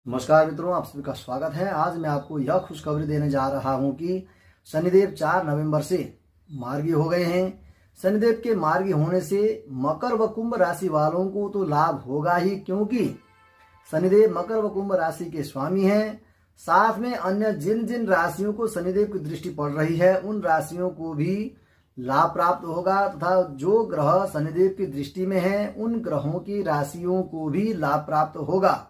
नमस्कार मित्रों, आप सभी का स्वागत है। आज मैं आपको यह खुशखबरी देने जा रहा हूं कि शनिदेव 4 नवंबर से मार्गी हो गए हैं। शनिदेव के मार्गी होने से मकर व कुंभ राशि वालों को तो लाभ होगा ही, क्योंकि शनिदेव मकर व कुंभ राशि के स्वामी हैं। साथ में अन्य जिन जिन राशियों को शनिदेव की दृष्टि पड़ रही है उन राशियों को भी लाभ प्राप्त होगा, तथा जो ग्रह शनिदेव की दृष्टि में है उन ग्रहों की राशियों को भी लाभ प्राप्त होगा।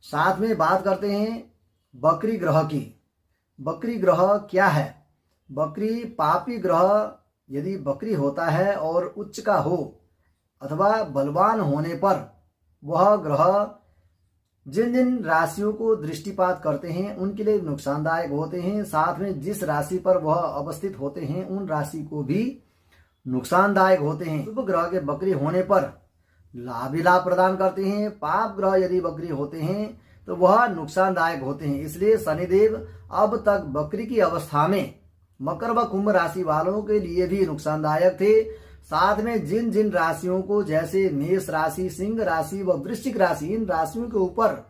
साथ में बात करते हैं बकरी ग्रह की। बकरी ग्रह क्या है? बकरी पापी ग्रह यदि बकरी होता है और उच्च का हो अथवा बलवान होने पर वह ग्रह जिन जिन राशियों को दृष्टिपात करते हैं उनके लिए नुकसानदायक होते हैं। साथ में जिस राशि पर वह अवस्थित होते हैं उन राशि को भी नुकसानदायक होते हैं। शुभ ग्रह के बकरी होने पर लाभ ही लाभ प्रदान करते हैं। पाप ग्रह यदि बकरी होते हैं तो वह नुकसानदायक होते हैं। इसलिए शनिदेव अब तक बकरी की अवस्था में मकर व कुंभ राशि वालों के लिए भी नुकसानदायक थे। साथ में जिन जिन राशियों को, जैसे मेष राशि, सिंह राशि व वृश्चिक राशि, इन राशियों के ऊपर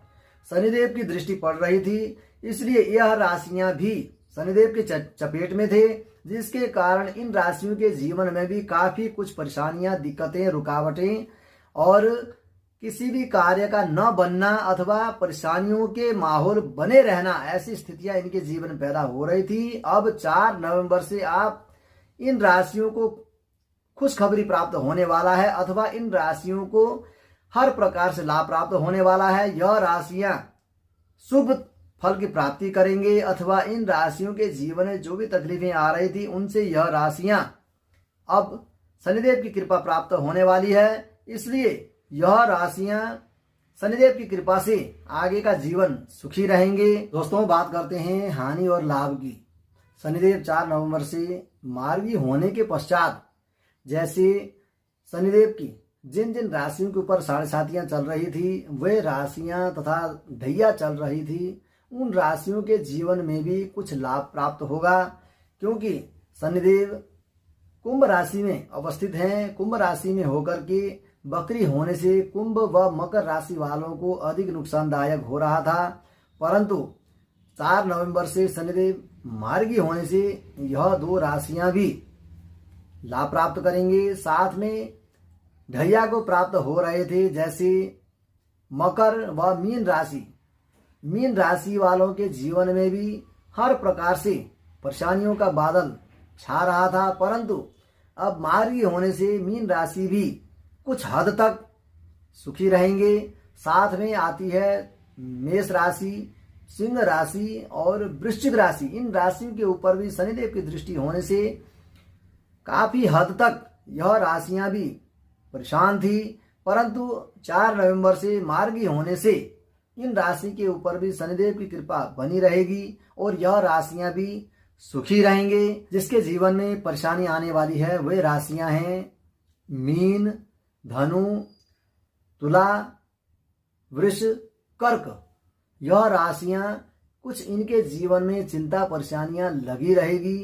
शनिदेव की दृष्टि पड़ रही थी, इसलिए यह राशियां भी शनिदेव के चपेट में थे, जिसके कारण इन राशियों के जीवन में भी काफी कुछ परेशानियां, दिक्कतें, रुकावटें और किसी भी कार्य का न बनना अथवा परेशानियों के माहौल बने रहना, ऐसी स्थितियां इनके जीवन में पैदा हो रही थी। अब 4 नवंबर से आप इन राशियों को खुशखबरी प्राप्त होने वाला है, अथवा इन राशियों को हर प्रकार से लाभ प्राप्त होने वाला है। यह राशियां शुभ फल की प्राप्ति करेंगे, अथवा इन राशियों के जीवन में जो भी तकलीफें आ रही थी उनसे यह राशियां अब शनिदेव की कृपा प्राप्त होने वाली है। इसलिए यह राशियां शनिदेव की कृपा से आगे का जीवन सुखी रहेंगे। दोस्तों, बात करते हैं हानि और लाभ की। शनिदेव 4 नवंबर से मार्गी होने के पश्चात, जैसे शनिदेव की जिन जिन राशियों के ऊपर साढ़े सातियां चल रही थी, वे राशियां तथा ढैया चल रही थी, उन राशियों के जीवन में भी कुछ लाभ प्राप्त होगा, क्योंकि शनिदेव कुंभ राशि में अवस्थित हैं। कुंभ राशि में होकर के बकरी होने से कुंभ व मकर राशि वालों को अधिक नुकसानदायक हो रहा था, परंतु 4 नवंबर से शनिदेव मार्गी होने से यह 2 राशियां भी लाभ प्राप्त करेंगे। साथ में ढैया को प्राप्त हो रहे थे, जैसे मकर व मीन राशि। मीन राशि वालों के जीवन में भी हर प्रकार से परेशानियों का बादल छा रहा था, परंतु अब मार्गी होने से मीन राशि भी कुछ हद तक सुखी रहेंगे। साथ में आती है मेष राशि, सिंह राशि और वृश्चिक राशि। इन राशियों के ऊपर भी शनिदेव की दृष्टि होने से काफी हद तक यह राशियां भी परेशान थी, परंतु 4 नवंबर से मार्गी होने से इन राशि के ऊपर भी शनिदेव की कृपा बनी रहेगी और यह राशियां भी सुखी रहेंगे। जिसके जीवन में परेशानी आने वाली है वे राशियां हैं मीन, धनु, तुला, वृष, कर्क। यह राशियां कुछ इनके जीवन में चिंता परेशानियां लगी रहेगी,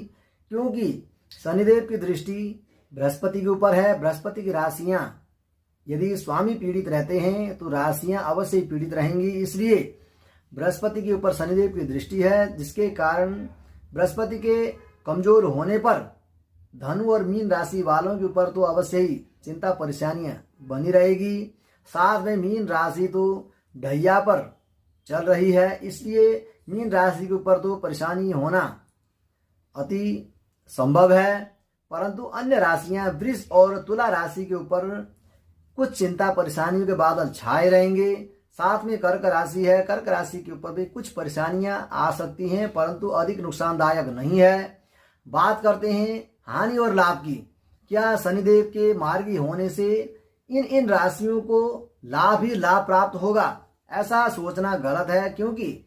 क्योंकि शनिदेव की दृष्टि बृहस्पति के ऊपर है। बृहस्पति की राशियां यदि स्वामी पीड़ित रहते हैं तो राशियां अवश्य पीड़ित रहेंगी। इसलिए बृहस्पति के ऊपर शनिदेव की दृष्टि है, जिसके कारण बृहस्पति के कमजोर होने पर धनु और मीन राशि वालों के ऊपर तो अवश्य ही चिंता परेशानियां बनी रहेगी। साथ में मीन राशि तो ढैया पर चल रही है, इसलिए मीन राशि के ऊपर तो परेशानी होना अति संभव है, परंतु अन्य राशियां वृष और तुला राशि के ऊपर कुछ चिंता परेशानियों के बादल छाए रहेंगे। साथ में कर्क राशि है, कर्क राशि के ऊपर भी कुछ परेशानियां आ सकती हैं, परंतु अधिक नुकसानदायक नहीं है। बात करते हैं हानि और लाभ की। क्या शनिदेव के मार्गी होने से इन राशियों को लाभ ही लाभ प्राप्त होगा? ऐसा सोचना गलत है, क्योंकि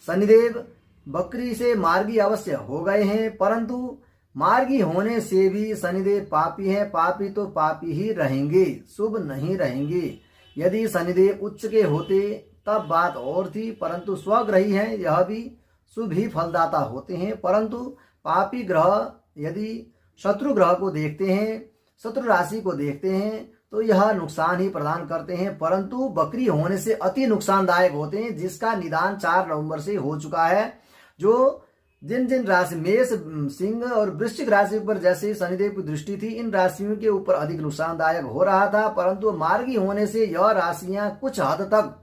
शनिदेव बकरी से मार्गी अवश्य हो गए हैं, परंतु मार्गी होने से भी शनिदेव पापी हैं। पापी तो पापी ही रहेंगे, शुभ नहीं रहेंगे। यदि शनिदेव उच्च के होते तब बात और थी, परंतु स्वग्रही हैं, यह भी शुभ ही फलदाता होते हैं। परंतु पापी ग्रह यदि शत्रु ग्रह को देखते हैं, शत्रु राशि को देखते हैं, तो यह नुकसान ही प्रदान करते हैं, परंतु बकरी होने से अति नुकसानदायक होते हैं, जिसका निदान 4 नवंबर से हो चुका है। जो जिन जिन राशि मेष, सिंह और वृश्चिक राशि पर जैसे शनिदेव की दृष्टि थी, इन राशियों के ऊपर अधिक नुकसानदायक हो रहा था, परंतु मार्गी होने से यह राशियां कुछ हद तक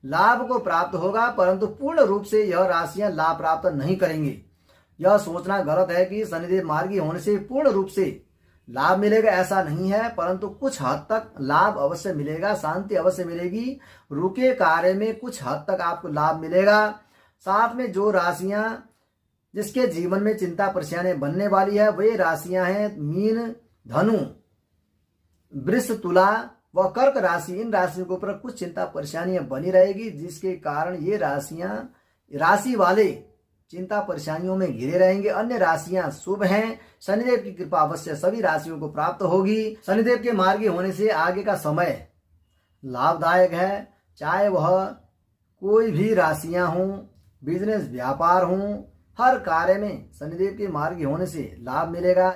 लाभ को प्राप्त होगा, परंतु पूर्ण रूप से यह राशियां लाभ प्राप्त नहीं करेंगी। यह सोचना गलत है कि शनिदेव मार्गी होने से पूर्ण रूप से लाभ मिलेगा, ऐसा नहीं है, परंतु कुछ हद तक लाभ अवश्य मिलेगा, शांति अवश्य मिलेगी, रुके कार्य में कुछ हद तक आपको लाभ मिलेगा। साथ में जो राशियां जिसके जीवन में चिंता परेशानियां बनने वाली है, वे राशियां हैं मीन, धनु, वृष, तुला व कर्क राशि। इन राशियों के ऊपर कुछ चिंता परेशानियां बनी रहेगी, जिसके कारण ये राशि वाले चिंता परेशानियों में घिरे रहेंगे। अन्य राशियां शुभ हैं, शनिदेव की कृपा अवश्य सभी राशियों को प्राप्त होगी। शनिदेव के मार्गी होने से आगे का समय लाभदायक है, चाहे वह कोई भी राशियां हों, बिजनेस व्यापार हों, हर कार्य में शनिदेव के मार्गी होने से लाभ मिलेगा।